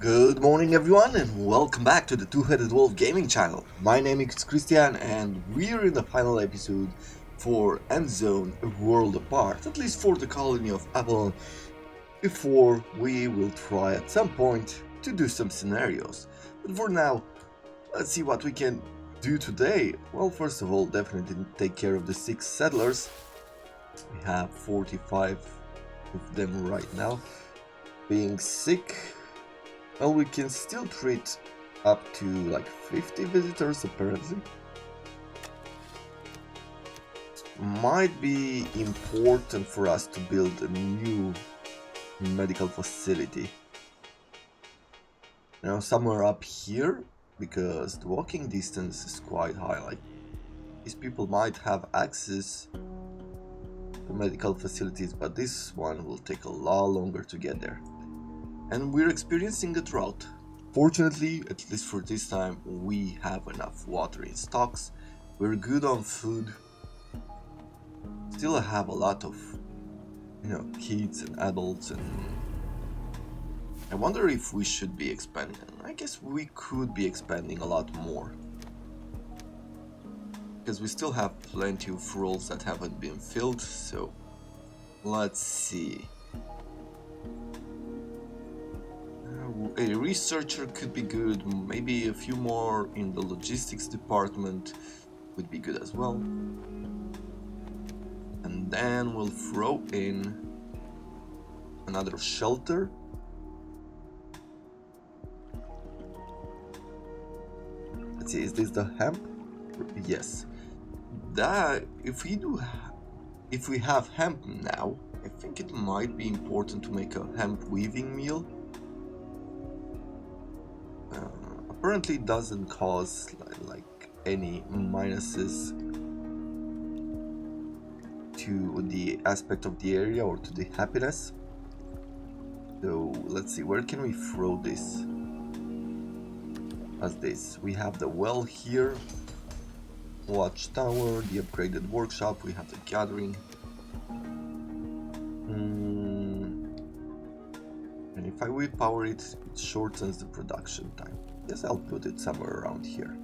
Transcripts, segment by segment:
Good morning everyone and welcome back to the Two-Headed Wolf Gaming channel. My name is Christian and we're in the final episode for Endzone, A World Apart, at least for the colony of Avalon, before we will try at some point to do some scenarios. But for now, let's see what we can do today. Well, first of all, definitely take care of the 6 settlers. We have 45 of them right now. Being sick, well, we can still treat up to like 50 visitors apparently. Might be important for us to build a new medical facility. Now somewhere up here, because the walking distance is quite high. Like, these people might have access to medical facilities, but this one will take a lot longer to get there. And we're experiencing a drought. Fortunately, at least for this time, we have enough water in stocks. We're good on food. Still have a lot of, kids and adults, and I wonder if we should be expanding. I guess we could be expanding a lot more, because we still have plenty of roles that haven't been filled. So let's see. A researcher could be good, maybe a few more in the logistics department would be good as well. And then we'll throw in another shelter. Let's see, is this the hemp? Yes. That if we have hemp now, I think it might be important to make a hemp weaving meal. Apparently it doesn't cause like any minuses to the aspect of the area or to the happiness. So let's see, where can we throw this? As this, we have the well here, watchtower, the upgraded workshop, we have the gathering. And if I repower it, it shortens the production time. Guess I'll put it somewhere around here.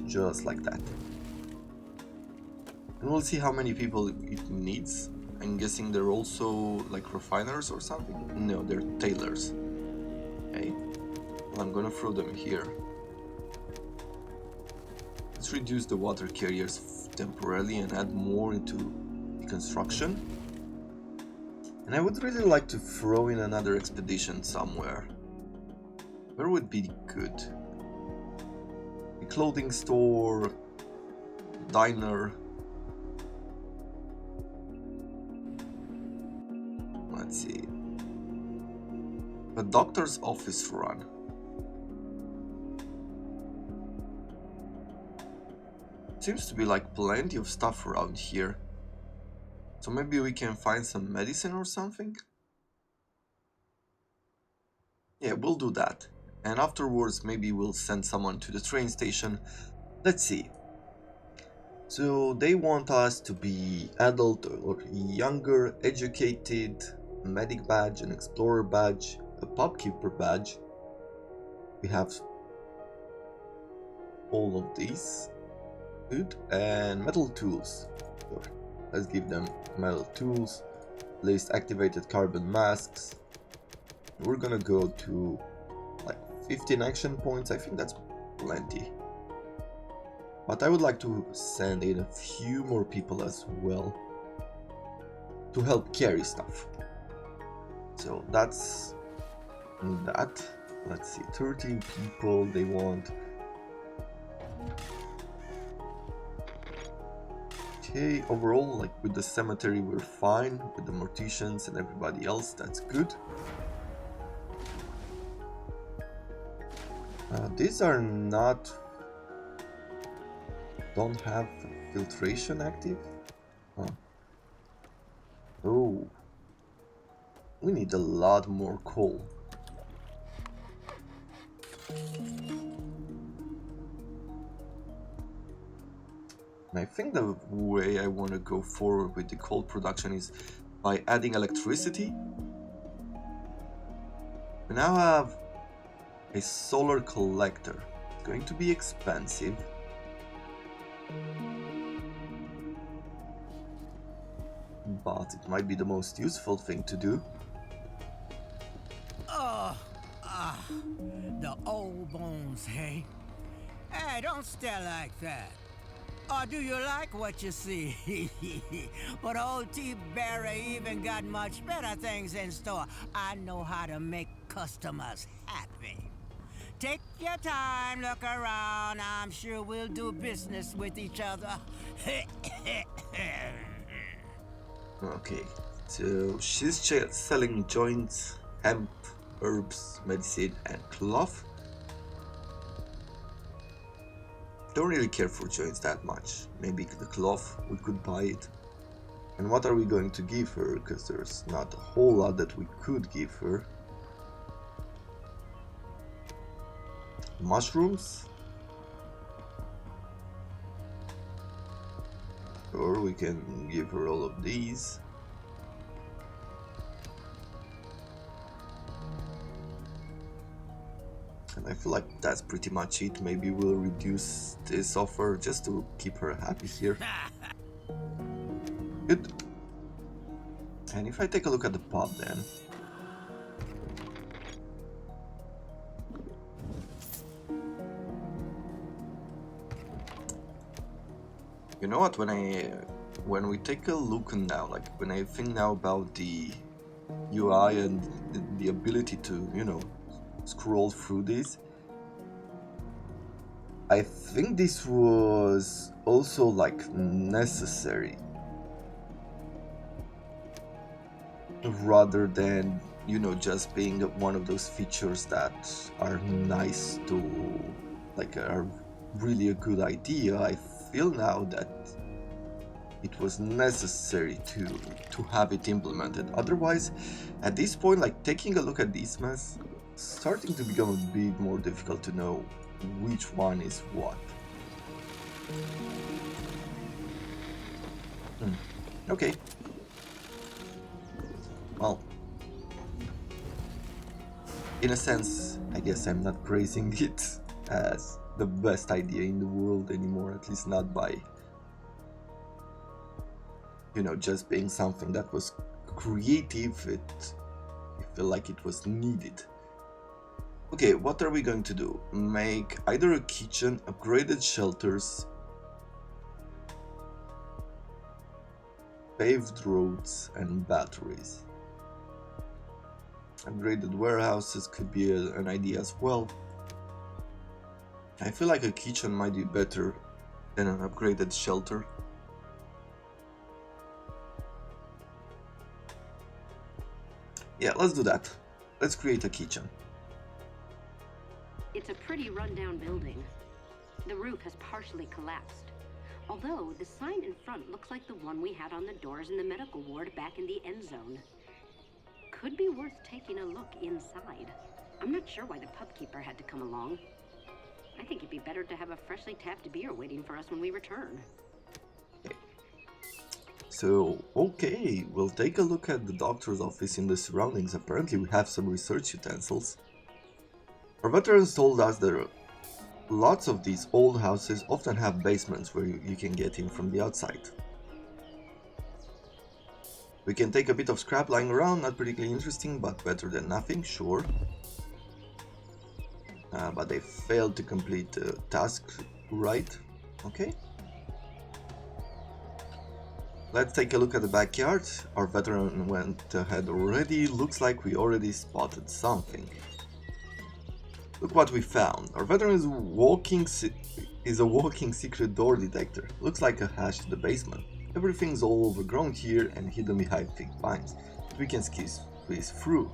Just like that. And we'll see how many people it needs. I'm guessing they're also like refiners or something. No, they're tailors. Okay. Well, I'm gonna throw them here. Let's reduce the water carriers temporarily and add more into the construction. And I would really like to throw in another expedition somewhere. Where would be good? A clothing store, diner. Let's see. A doctor's office run. Seems to be like plenty of stuff around here. So maybe we can find some medicine or something? Yeah, we'll do that. And afterwards maybe we'll send someone to the train station. Let's see. So they want us to be adult or younger, educated, medic badge, an explorer badge, a pubkeeper badge. We have all of these. Good. And metal tools. Sure. Let's give them metal tools. List activated carbon masks. We're gonna go to like 15 action points. I think that's plenty. But I would like to send in a few more people as well to help carry stuff. So that's that. Let's see, 13 people they want. Okay, overall, like with the cemetery we're fine, with the morticians and everybody else, that's good. These are not, don't have filtration active. Oh, we need a lot more coal. And I think the way I want to go forward with the coal production is by adding electricity. We now have a solar collector. It's going to be expensive. But it might be the most useful thing to do. The old bones, hey? Hey, don't stare like that. Or do you like what you see? But old T. Barry even got much better things in store. I know how to make customers happy. Take your time, look around. I'm sure we'll do business with each other. Okay, so she's selling joints, hemp, herbs, medicine, and cloth. Don't really care for joints that much. Maybe the cloth, we could buy it. And what are we going to give her? Because there's not a whole lot that we could give her. Mushrooms? Or we can give her all of these. And I feel like that's pretty much it. Maybe we'll reduce this offer just to keep her happy here. Good. And if I take a look at the pub then. You know what, when we take a look now, like when I think now about the UI and the ability to, you know, scroll through this, I think this was also like necessary rather than, you know, just being one of those features that are nice to, like, are really a good idea. I feel now that it was necessary to have it implemented. Otherwise, at this point, like, taking a look at this mess, starting to become a bit more difficult to know which one is what. Okay. Well, in a sense, I guess I'm not praising it as the best idea in the world anymore, at least not by, you know, just being something that was creative. I feel like it was needed. Okay, what are we going to do? Make either a kitchen, upgraded shelters, paved roads, and batteries. Upgraded warehouses could be an idea as well. I feel like a kitchen might be better than an upgraded shelter. Yeah, let's do that. Let's create a kitchen. It's a pretty rundown building. The roof has partially collapsed. Although the sign in front looks like the one we had on the doors in the medical ward back in the Endzone. Could be worth taking a look inside. I'm not sure why the pub keeper had to come along. I think it'd be better to have a freshly tapped beer waiting for us when we return. So, okay, we'll take a look at the doctor's office in the surroundings. Apparently we have some research utensils. Our veterans told us that lots of these old houses often have basements where you can get in from the outside. We can take a bit of scrap lying around, not particularly interesting, but better than nothing, sure. But they failed to complete the task right. Okay. Let's take a look at the backyard. Our veteran went ahead already. Looks like we already spotted something. Look what we found. Our veteran is a walking secret door detector. Looks like a hatch to the basement. Everything's all overgrown here and hidden behind thick pines, but we can squeeze through.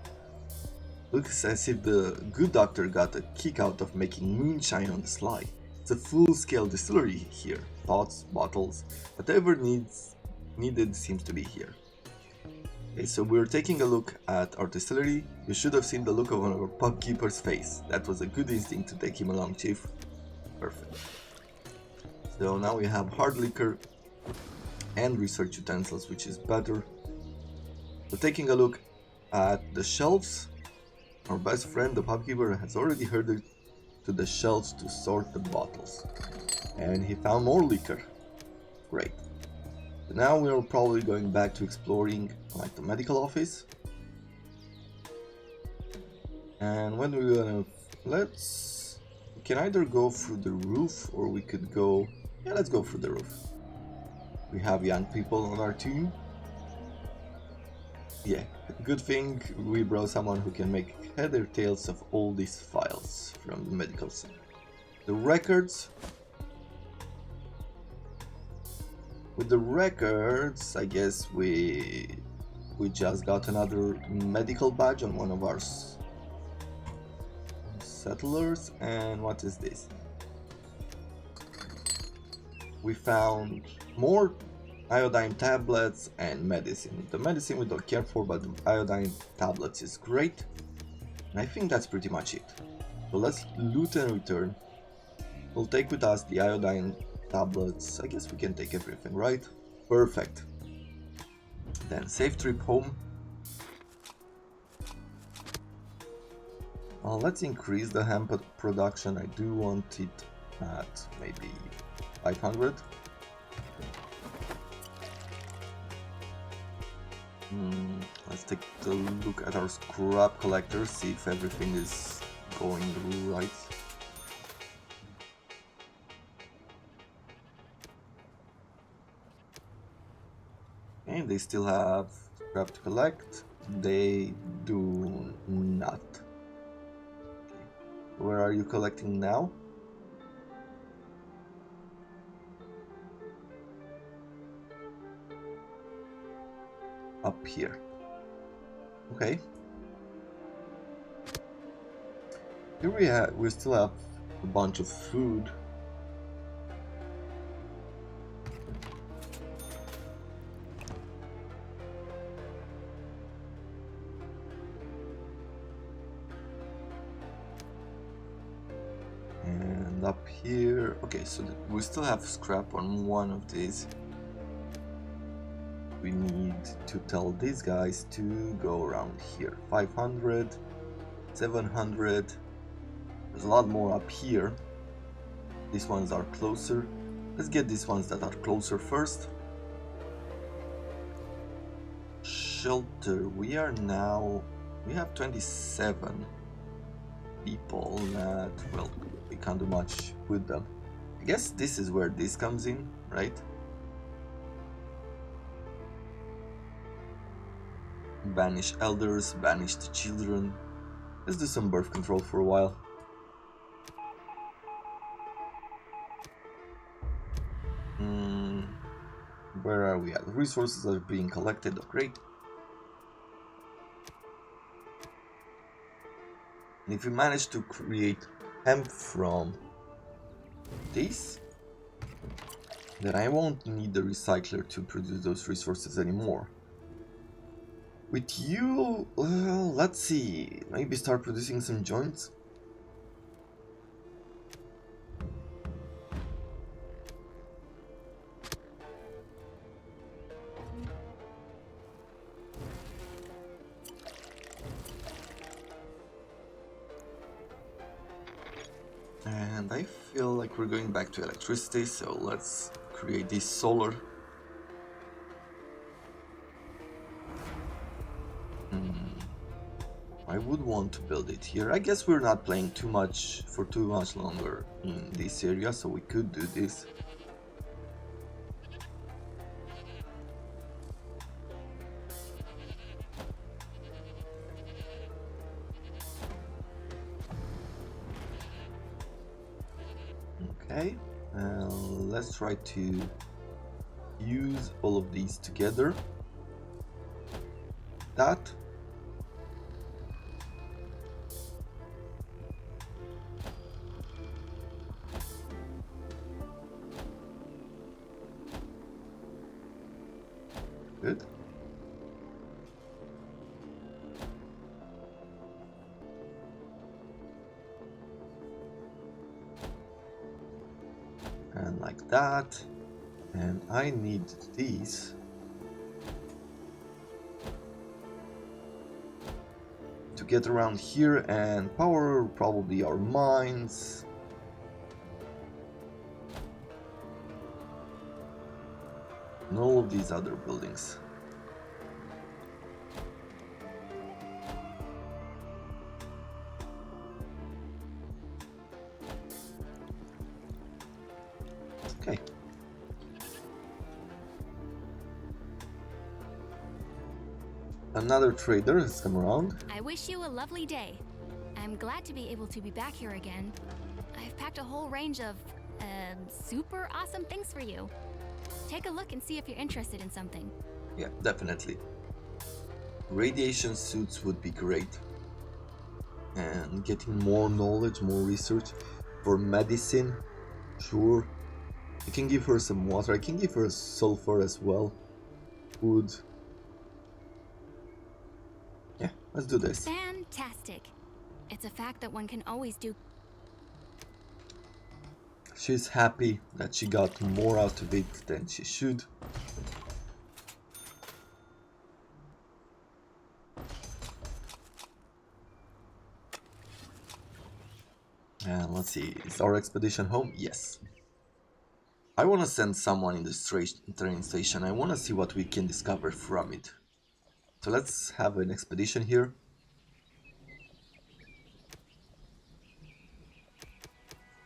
Looks as if the good doctor got a kick out of making moonshine on the sly. It's a full-scale distillery here. Pots, bottles, whatever needed seems to be here. Okay, so we're taking a look at our distillery. You should have seen the look of our pub keeper's face. That was a good instinct to take him along, Chief. Perfect. So now we have hard liquor and research utensils, which is better. So taking a look at the shelves, Our best friend, the pubkeeper, has already headed to the shelves to sort the bottles. And he found more liquor. Great. So now we're probably going back to exploring like the medical office. And when we're gonna... we can either go through the roof or we could go... Yeah, let's go through the roof. We have young people on our team. Yeah, good thing we brought someone who can make head or tails of all these files from the medical center. The records. With the records, I guess we just got another medical badge on one of our settlers. And what is this? We found more iodine tablets and medicine. The medicine we don't care for, but the iodine tablets is great. And I think that's pretty much it. So let's loot and return. We'll take with us the iodine tablets. I guess we can take everything, right? Perfect. Then safe trip home. Let's increase the hemp production. I do want it at maybe 500. Let's take a look at our scrap collector, see if everything is going right. And they still have scrap to collect. They do not. Okay. Where are you collecting now? Up here. Okay. Here we still have a bunch of food. And up here, okay, so we still have scrap on one of these. We need to tell these guys to go around here. 500, 700. There's a lot more up here. These ones are closer. Let's get these ones that are closer first. Shelter. We have 27 people that, well, we can't do much with them. I guess this is where this comes in, right? Banish elders, banish the children. Let's do some birth control for a while. Where are we at? The resources are being collected. Oh, great. And if we manage to create hemp from this, then I won't need the recycler to produce those resources anymore. With you, well, let's see, maybe start producing some joints. And I feel like we're going back to electricity, so let's create this solar. I would want to build it here. I guess we're not playing too much longer in this area, so we could do this. Okay, let's try to use all of these together. That. Good. And like that. And I need these. to get around here and power probably our mines. And all of these other buildings. Okay. Another trader has come around. I wish you a lovely day. I'm glad to be able to be back here again. I've packed a whole range of, super awesome things for you. Take a look and see if you're interested in something. Yeah, definitely. Radiation suits would be great. And getting more knowledge, more research for medicine, sure. I can give her some water, I can give her sulfur as well. Food. Yeah, let's do this. Fantastic. It's a fact that one can always do. She's happy that she got more out of it than she should. And let's see, is our expedition home? Yes. I want to send someone in the train station. I want to see what we can discover from it. So let's have an expedition here.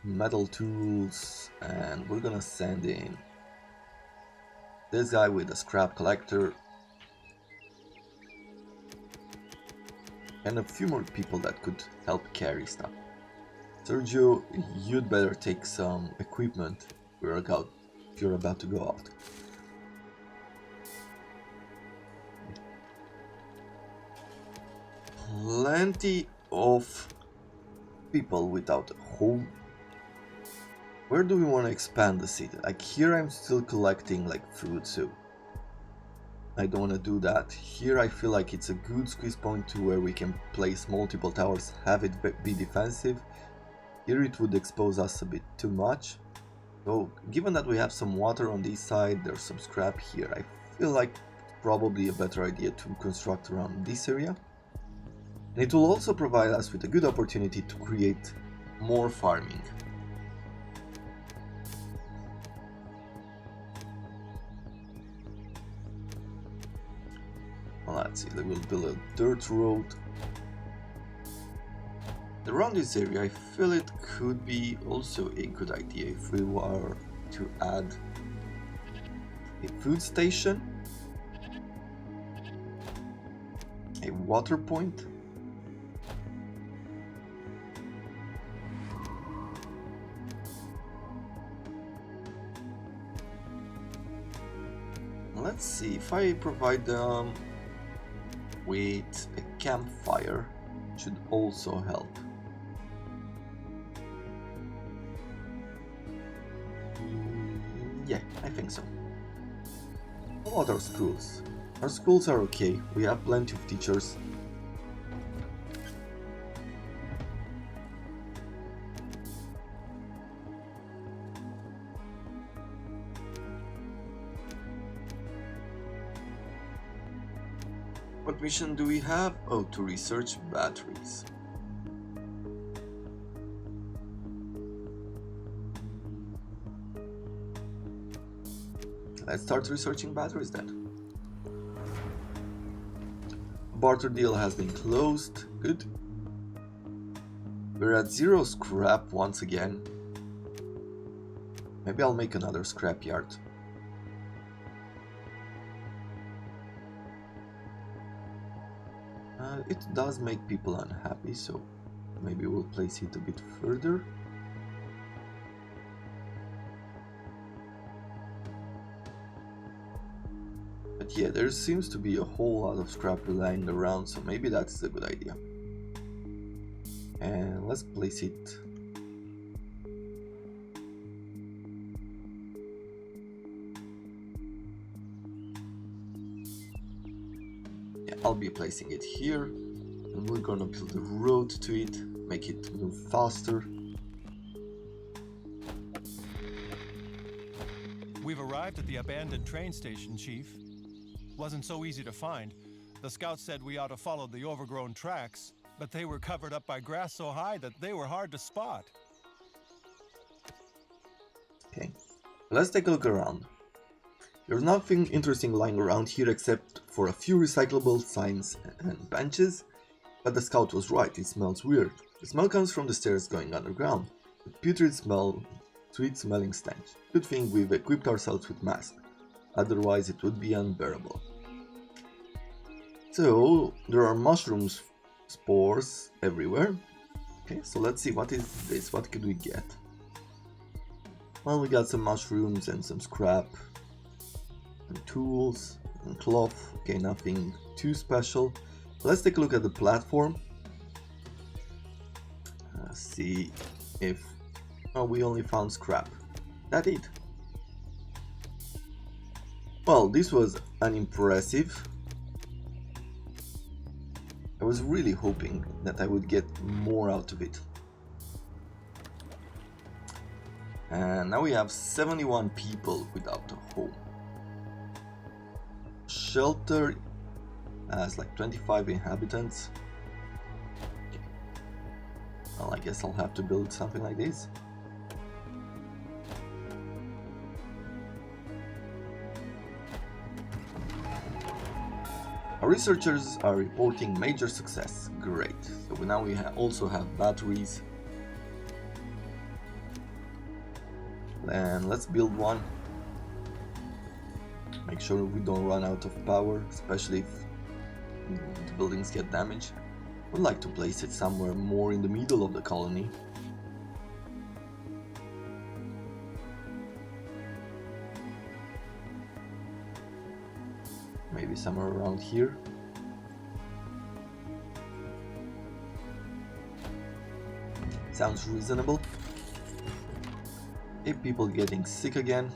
Metal tools, and we're gonna send in this guy with a scrap collector and a few more people that could help carry stuff. Sergio, you'd better take some equipment if you're about to go out. Plenty of people without a home. Where do we want to expand the city? Like here I'm still collecting like food, so I don't want to do that. Here I feel like it's a good squeeze point to where we can place multiple towers, have it be defensive. Here it would expose us a bit too much. So given that we have some water on this side, there's some scrap here, I feel like it's probably a better idea to construct around this area. And it will also provide us with a good opportunity to create more farming. Let's see, we'll build a dirt road. Around this area, I feel it could be also a good idea if we were to add a food station, a water point, let's see, if I provide them with a campfire, should also help. Yeah, I think so. What about our schools? Our schools are okay, we have plenty of teachers. What mission do we have? Oh, to research batteries. Let's start researching batteries then. Barter deal has been closed. Good. We're at 0 scrap once again. Maybe I'll make another scrap yard. It does make people unhappy, so maybe we'll place it a bit further. But yeah, there seems to be a whole lot of scrap lying around, so maybe that's a good idea. And let's place it. Yeah, I'll be placing it here, and we're gonna build a road to it, make it move faster. We've arrived at the abandoned train station, Chief. Wasn't so easy to find. The scouts said we ought to follow the overgrown tracks, but they were covered up by grass so high that they were hard to spot. Okay, let's take a look around. There's nothing interesting lying around here except for a few recyclable signs and benches, but the scout was right, it smells weird. The smell comes from the stairs going underground. A putrid smell, sweet smelling stench. Good thing we've equipped ourselves with masks, otherwise it would be unbearable. So, there are mushrooms spores everywhere. Okay, so let's see, what is this? What could we get? Well, we got some mushrooms and some scrap and tools and cloth. Okay, nothing too special. Let's take a look at the platform. See if... Oh, we only found scrap. That's it. Well, this was unimpressive. I was really hoping that I would get more out of it. And now we have 71 people without a home. Shelter has like 25 inhabitants. Okay. Well, I guess I'll have to build something like this. Our researchers are reporting major success. Great. So now we also have batteries. And let's build one. Make sure we don't run out of power, especially if the buildings get damaged. Would like to place it somewhere more in the middle of the colony. Maybe somewhere around here. Sounds reasonable. If people getting sick again.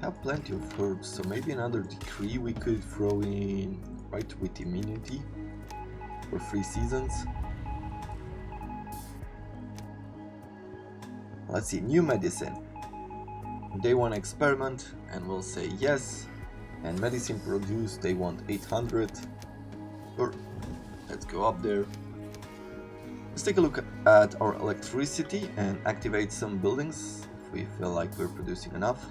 Have plenty of herbs, so maybe another decree we could throw in right with immunity for 3 seasons. Let's see, new medicine. They want experiment and we'll say yes. And medicine produced, they want 800. Sure, let's go up there. Let's take a look at our electricity and activate some buildings if we feel like we're producing enough.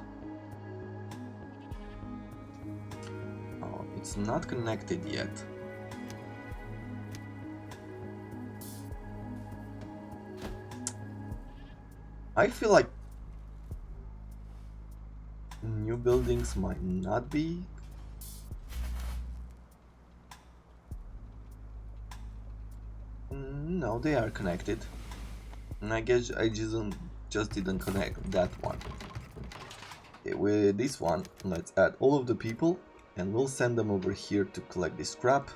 Oh, it's not connected yet. I feel like new buildings might not be. No, they are connected. And I guess I just didn't connect that one. Okay, with this one, let's add all of the people and we'll send them over here to collect this scrap.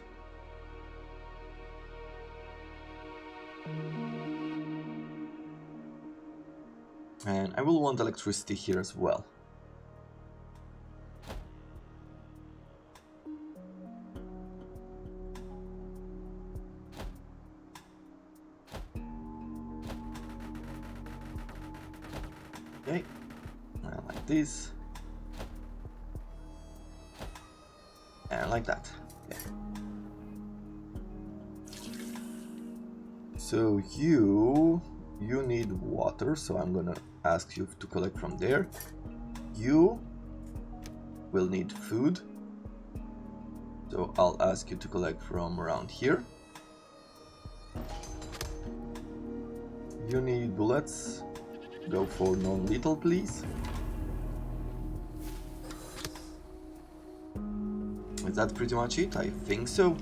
And I will want electricity here as well. Okay, like this. And like that. Okay. So you need water, so I'm gonna ask you to collect from there. You will need food, so I'll ask you to collect from around here. You need bullets. Go for non-lethal, please. Is that pretty much it? I think so.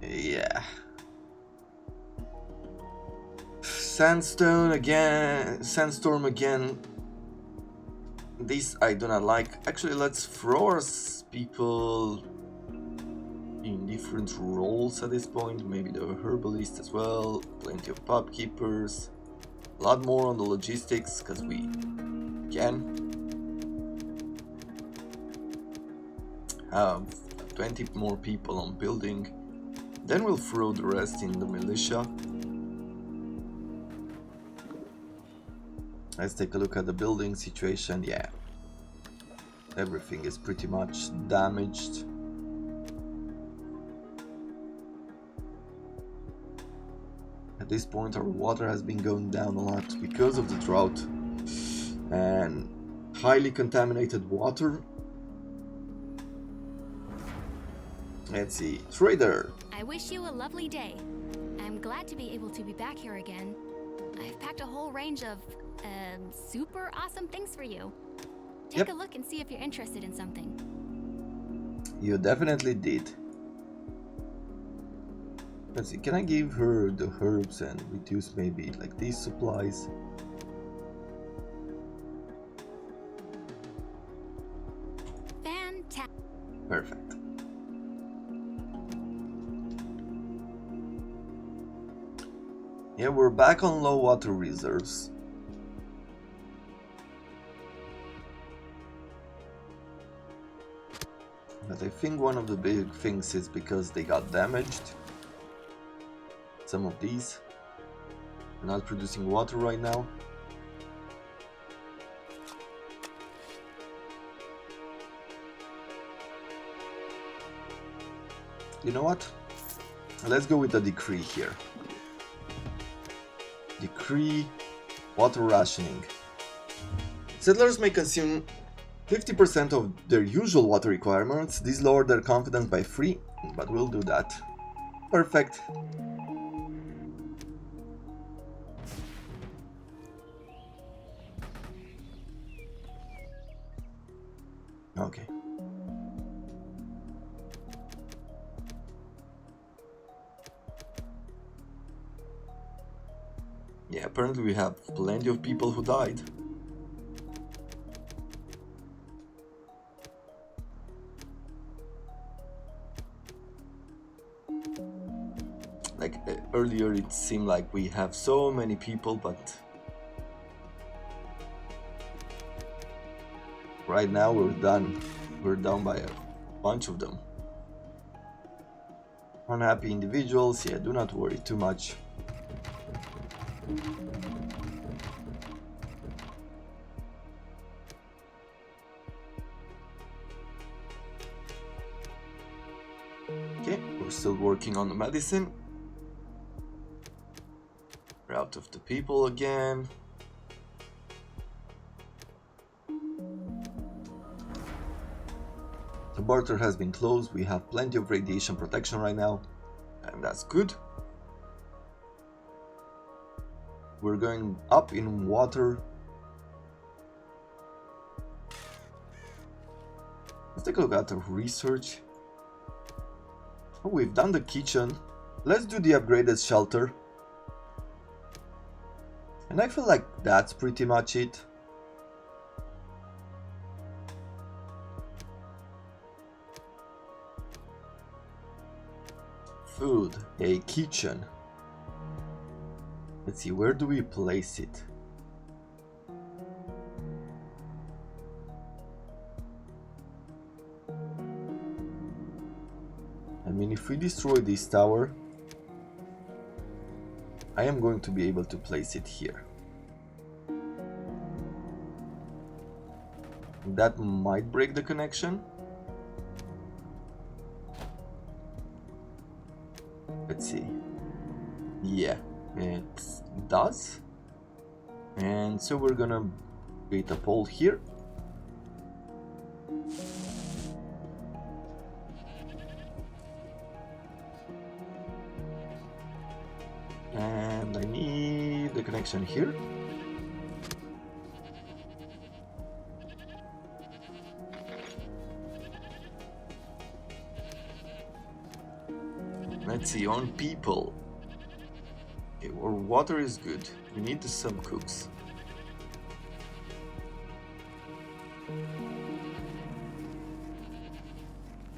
Yeah. Sandstorm again. This I do not like. Actually, let's throw our people in different roles at this point. Maybe the herbalist as well. Plenty of pub keepers. A lot more on the logistics because we can. Have 20 more people on building. Then we'll throw the rest in the militia. Let's take a look at the building situation. Yeah, everything is pretty much damaged. At this point our water has been going down a lot because of the drought and highly contaminated water. Let's see, trader. I wish you a lovely day. I'm glad to be able to be back here again. I've packed a whole range of super awesome things for you. Take a look and see if you're interested in something. You definitely did. Let's see, can I give her the herbs and reduce maybe like these supplies? Fantastic. Perfect. Yeah, we're back on low water reserves. But I think one of the big things is because they got damaged. Some of these are not producing water right now. You know what? Let's go with the decree here. Decree water rationing. Settlers may consume 50% of their usual water requirements. These lower their confidence by 3, but we'll do that. Perfect. Okay. Yeah, apparently we have plenty of people who died. Like earlier it seemed like we have so many people, but right now we're done. We're down by a bunch of them. Unhappy individuals, yeah, do not worry too much. Okay, we're still working on the medicine. We're out of the people again. The barter has been closed. We have plenty of radiation protection right now, and that's good. We're going up in water. Let's take a look at the research. Oh, we've done the kitchen. Let's do the upgraded shelter. And I feel like that's pretty much it. Food, a kitchen. Let's see, where do we place it? I mean, if we destroy this tower, I am going to be able to place it here. That might break the connection. Let's see. Yeah, it does. And so we're gonna create a pole here. And I need the connection here. Let's see, on people. Okay, our water is good. We need some cooks.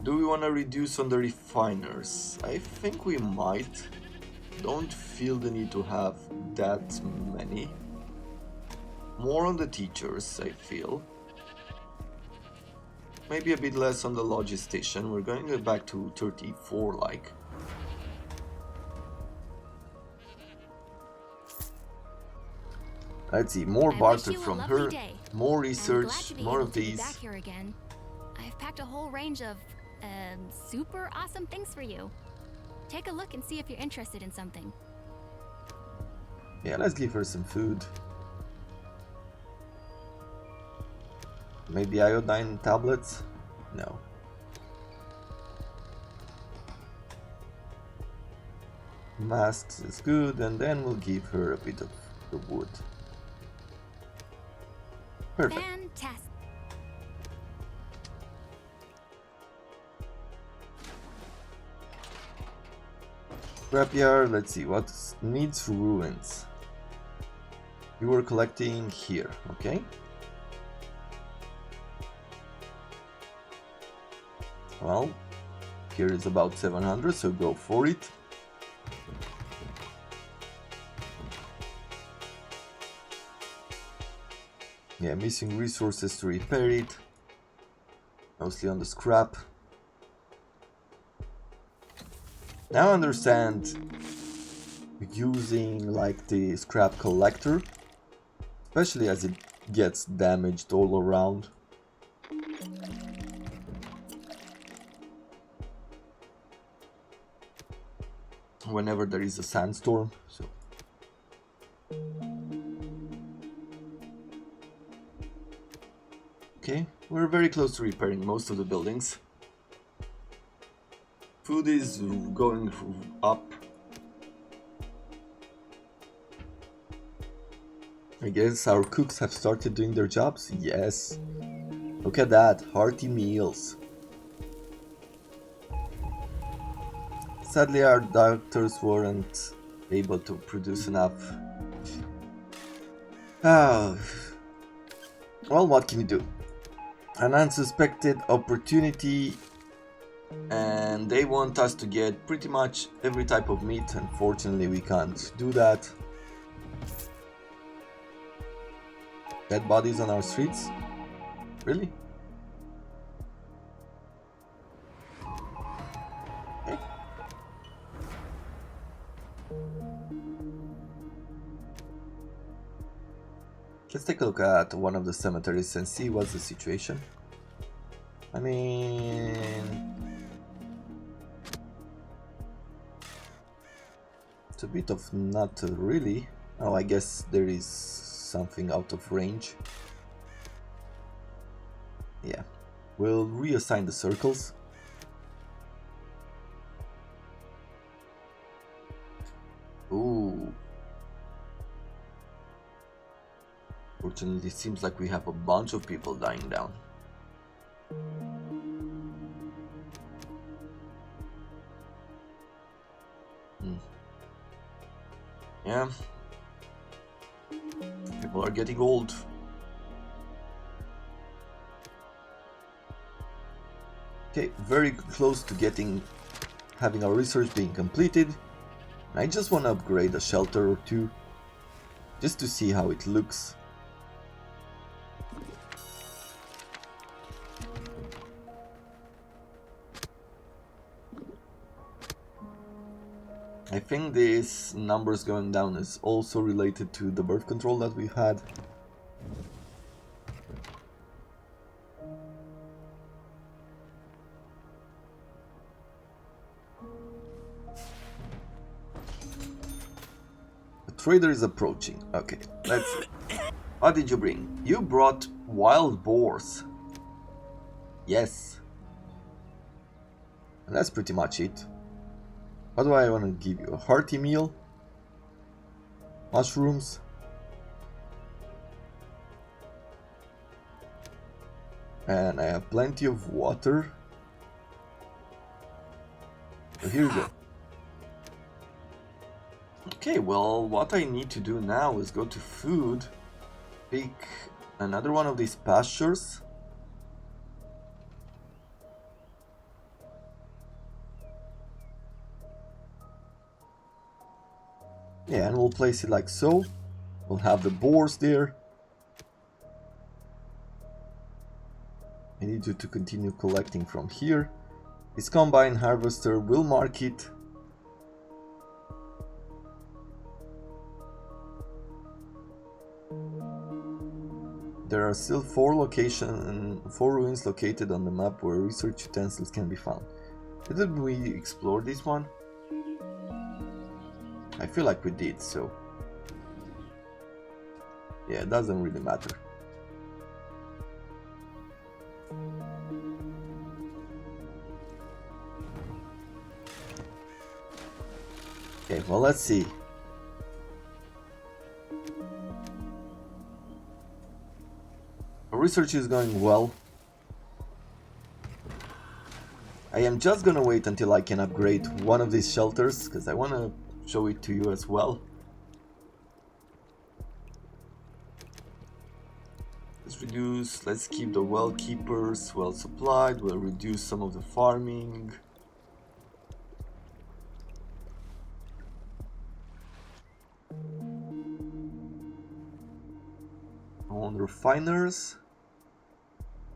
Do we want to reduce on the refiners? I think we might. Don't feel the need to have that many. More on the teachers, I feel. Maybe a bit less on the logistician. We're going to go back to 34 like. Let's see, more I wish barter you a from lovely her, day. more I'm glad research, to be more able of to be these. back here again. I've packed a whole range of super awesome things for you. Take a look and see if you're interested in something. Yeah, let's give her some food. Maybe iodine tablets? No. Masks is good, and then we'll give her a bit of the wood. Perfect. Fantastic. Scrapyard, let's see, what needs ruins? You were collecting here, okay? Well, here is about 700, so go for it. Yeah, missing resources to repair it. Mostly on the scrap. Now I understand using like the scrap collector, especially as it gets damaged all around. Whenever there is a sandstorm, so. Okay, we're very close to repairing most of the buildings. Food is going up. I guess our cooks have started doing their jobs. Yes. Look at that, hearty meals. Sadly, our doctors weren't able to produce enough. Oh. Well, what can you do? An unsuspected opportunity, and they want us to get pretty much every type of meat. Unfortunately, we can't do that. Dead bodies on our streets? Really? Okay. Let's take a look at one of the cemeteries and see what's the situation. I mean... it's a bit of not really. Oh, I guess there is something out of range. Yeah. We'll reassign the circles. Ooh. Fortunately, it seems like we have a bunch of people dying down. Yeah. People are getting old. Okay, very close to having our research being completed. I just want to upgrade a shelter or two, just to see how it looks. I think this numbers going down is also related to the birth control that we've had. The trader is approaching. Okay, let's see. What did you bring? You brought wild boars. Yes. And that's pretty much it. What do I want to give you? A hearty meal? Mushrooms? And I have plenty of water. So here we go. Okay, well, what I need to do now is go to food, pick another one of these pastures. Yeah, and we'll place it like so. We'll have the boars there. I need you to continue collecting from here. This combine harvester will mark it. There are still 4 ruins located on the map where research utensils can be found. Didn't we explore this one? I feel like we did, so yeah, it doesn't really matter. Okay, well, let's see. Our research is going well. I am just gonna wait until I can upgrade one of these shelters, because I want to show it to you as well. Let's keep the well keepers well supplied. We'll reduce some of the farming. On refiners.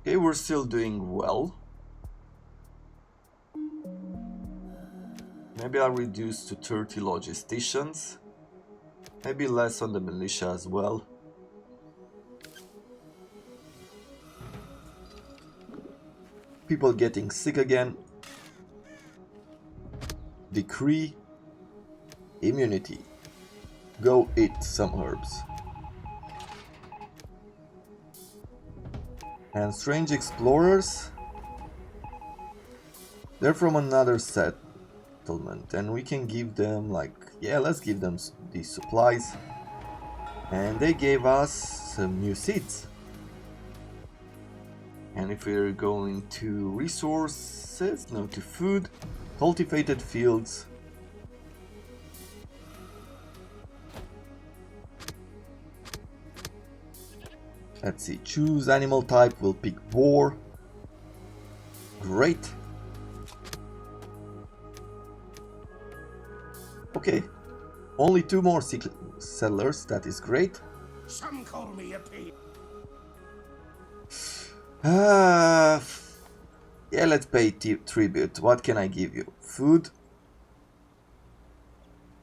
Okay, we're still doing well. Maybe I'll reduce to 30 logisticians. Maybe less on the militia as well. People getting sick again. Decree immunity. Go eat some herbs. And strange explorers. They're from another settlement, and we can give them, like, yeah, let's give them these supplies. And they gave us some new seeds. And if we're going to resources, no, to food, cultivated fields. Let's see, choose animal type, we'll pick boar. Great. Okay, only 2 more settlers, that is great. Some call me a pig. Yeah, let's pay tribute. What can I give you? Food?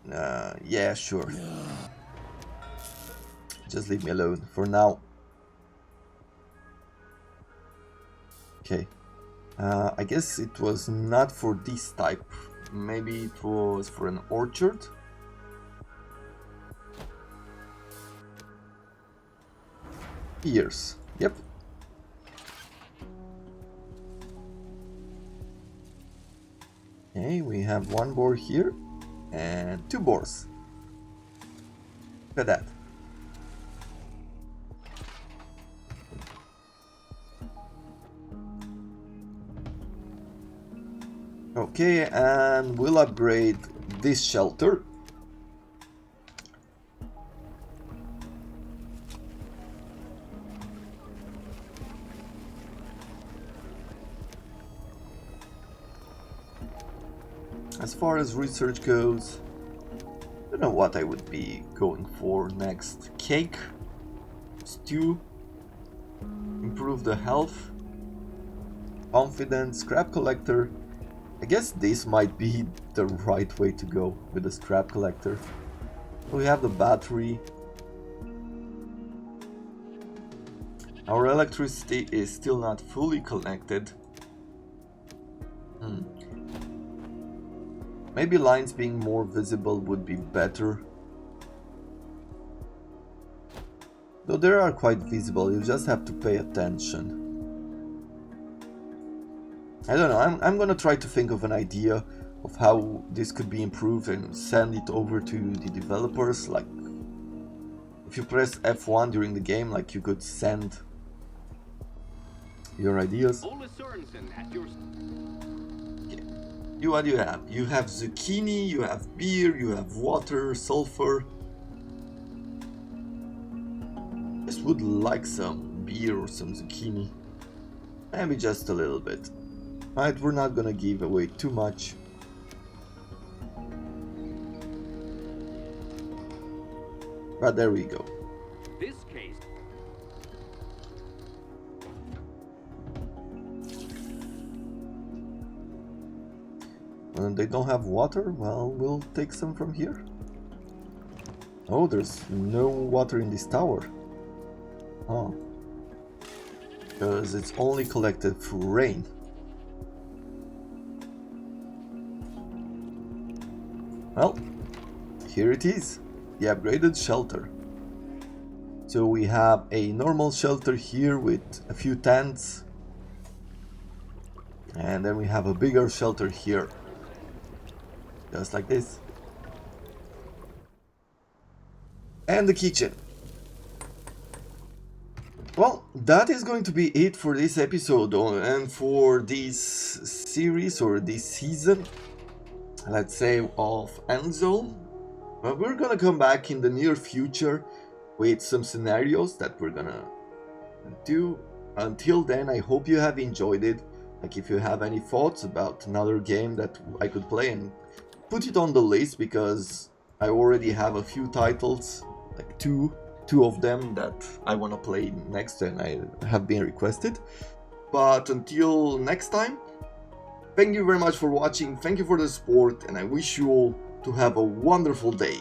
Yeah, sure. Just leave me alone for now. Okay. I guess it was not for this type. Maybe it was for an orchard. Years. Yep. Okay, we have 1 boar here and 2 boars. Look at that. Okay, and we'll upgrade this shelter. As far as research goes, I don't know what I would be going for next. Cake, stew, improve the health, confidence, scrap collector. I guess this might be the right way to go with the scrap collector. We have the battery. Our electricity is still not fully connected. Maybe lines being more visible would be better. Though they are quite visible, you just have to pay attention. I don't know, I'm gonna try to think of an idea of how this could be improved and send it over to the developers. Like, if you press F1 during the game, like, you could send your ideas. What do you have? You have zucchini, you have beer, you have water, sulfur. Just would like some beer or some zucchini. Maybe just a little bit. Right, we're not gonna give away too much. But there we go. This case. When they don't have water, well, we'll take some from here. Oh, there's no water in this tower. Oh. because it's only collected through rain. Well, here it is, the upgraded shelter. So we have a normal shelter here with a few tents, and then we have a bigger shelter here, just like this. And the kitchen. Well, that is going to be it for this episode and for this series or this season, let's say, of Endzone. But we're gonna come back in the near future with some scenarios that we're gonna do. Until then, I hope you have enjoyed it. Like, if you have any thoughts about another game that I could play, and put it on the list, because I already have a few titles, like two of them that I want to play next and I have been requested. But until next time, thank you very much for watching, thank you for the support, and I wish you all to have a wonderful day.